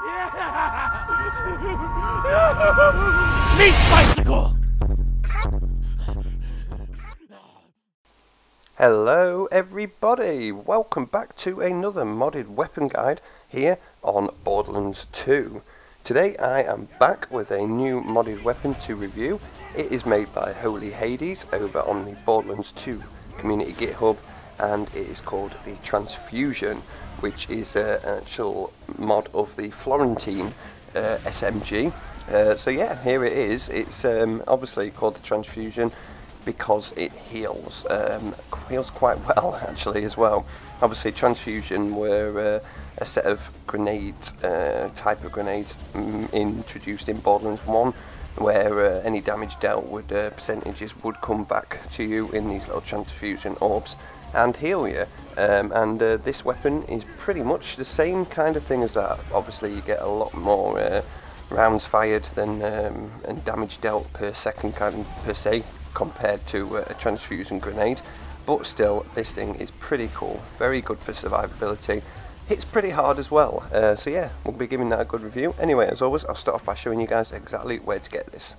Meat bicycle! Hello everybody, welcome back to another modded weapon guide here on Borderlands 2. Today I am back with a new modded weapon to review. It is made by HolyHades over on the Borderlands 2 community GitHub, and it is called the Transfusion, which is an actual mod of the Flourishing SMG. So yeah, here it is. It's obviously called the Transfusion because it heals quite well actually as well. Obviously Transfusion were a set of grenades, type of grenades introduced in Borderlands 1, where any damage dealt would percentages would come back to you in these little transfusion orbs and heal you. This weapon is pretty much the same kind of thing as that. Obviously you get a lot more rounds fired than and damage dealt per second per se compared to a transfusion grenade, but still this thing is pretty cool, very good for survivability, hits pretty hard as well. So yeah, we'll be giving that a good review. Anyway, as always, I'll start off by showing you guys exactly where to get this.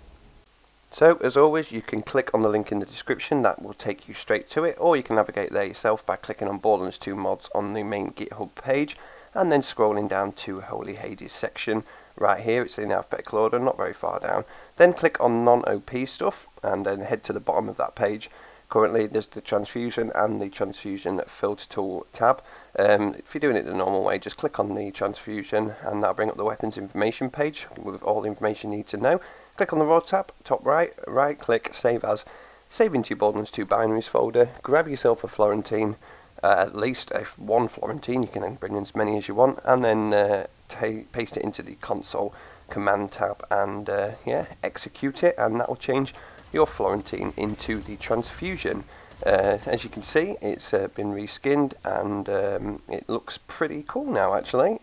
So as always, you can click on the link in the description, that will take you straight to it, or you can navigate there yourself by clicking on Borderlands 2 mods on the main GitHub page and then scrolling down to HolyHades section. Right here, it's in alphabetical order, not very far down. Then click on non-OP stuff and then head to the bottom of that page. Currently there's the Transfusion and the Transfusion Filter Tool tab. If you're doing it the normal way, just click on the Transfusion and that'll bring up the weapons information page with all the information you need to know. Click on the Raw tab, top right, right click, save as, save into your Borderlands 2 binaries folder, grab yourself a Florentine, at least one Florentine, you can then bring in as many as you want, and then paste it into the console command tab and yeah, execute it, and that will change your Florentine into the Transfusion. As you can see, it's been reskinned and it looks pretty cool now actually.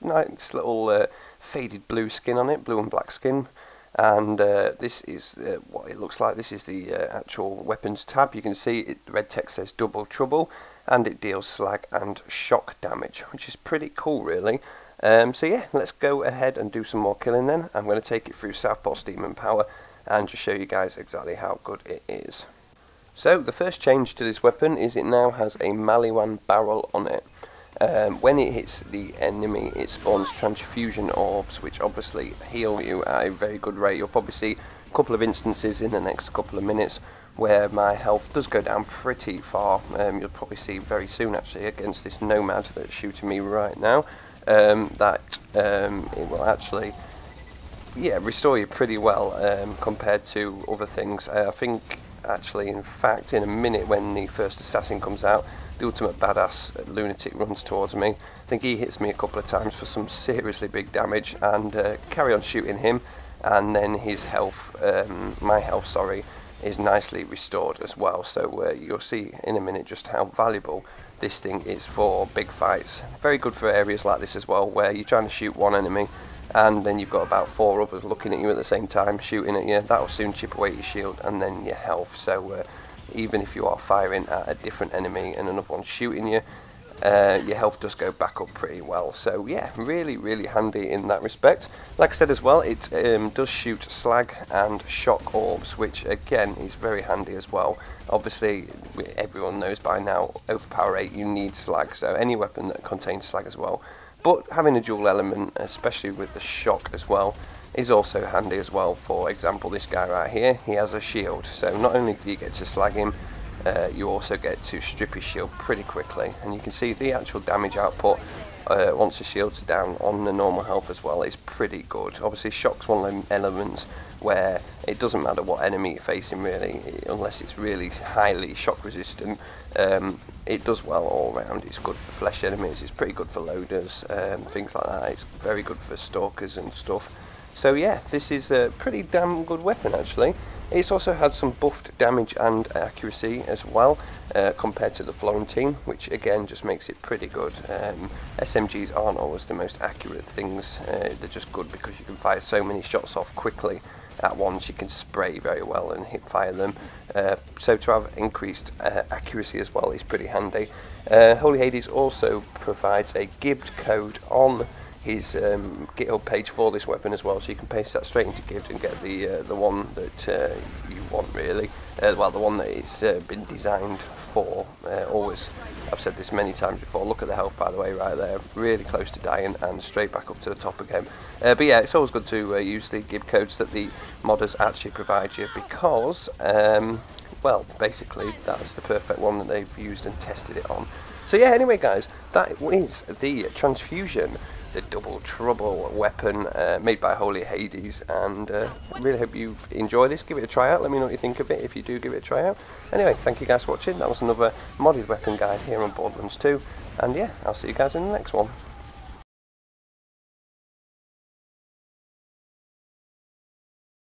Nice little faded blue skin on it, blue and black skin. And this is what it looks like. This is the actual weapons tab. You can see the red text says double trouble, and it deals slag and shock damage, which is pretty cool really. So yeah, let's go ahead and do some more killing then. I'm going to take it through Southpaw Steam and Power and just show you guys exactly how good it is. So the first change to this weapon is it now has a Maliwan barrel on it. When it hits the enemy, it spawns transfusion orbs, which obviously heal you at a very good rate. You'll probably see a couple of instances in the next couple of minutes where my health does go down pretty far. You'll probably see very soon actually against this nomad that's shooting me right now, that it will actually restore you pretty well compared to other things. I think actually, in fact, in a minute when the first assassin comes out, the ultimate badass lunatic runs towards me. I think he hits me a couple of times for some seriously big damage, and carry on shooting him, and then his health, my health sorry, is nicely restored as well. So you'll see in a minute just how valuable this thing is for big fights. Very good for areas like this as well, where you're trying to shoot one enemy and then you've got about 4 others looking at you at the same time shooting at you. That'll soon chip away your shield and then your health. So even if you are firing at a different enemy and another one's shooting you, your health does go back up pretty well. So yeah, really handy in that respect. Like I said as well, it does shoot slag and shock orbs, which again is very handy as well. Obviously everyone knows by now, overpower 8 you need slag, so any weapon that contains slag as well. But having a dual element, especially with the shock as well, is also handy as well. For example, this guy right here, he has a shield, so not only do you get to slag him, you also get to strip his shield pretty quickly, and you can see the actual damage output once the shields are down on the normal health as well is pretty good. Obviously shock's one of them elements where it doesn't matter what enemy you're facing really, unless it's really highly shock resistant. It does well all round. It's good for flesh enemies, it's pretty good for loaders, things like that. It's very good for stalkers and stuff. So yeah, this is a pretty damn good weapon actually. It's also had some buffed damage and accuracy as well, compared to the Florentine, which again just makes it pretty good. SMGs aren't always the most accurate things, they're just good because you can fire so many shots off quickly at once. You can spray very well and hip fire them, so to have increased accuracy as well is pretty handy. HolyHades also provides a gibbed code on his Github page for this weapon as well, so you can paste that straight into Github and get the one that you want, really. Well, the one that it's been designed for. Always, I've said this many times before, look at the health, by the way, right there, really close to dying and straight back up to the top again. But yeah, it's always good to use the Github codes that the modders actually provide you, because well, basically that's the perfect one that they've used and tested it on. So yeah, anyway guys, that is the Transfusion, the double trouble weapon made by HolyHades, and really hope you've enjoyed this. Give it a try out, let me know what you think of it if you do give it a try out. Anyway, thank you guys for watching. That was another modded weapon guide here on Borderlands 2, and yeah, I'll see you guys in the next one.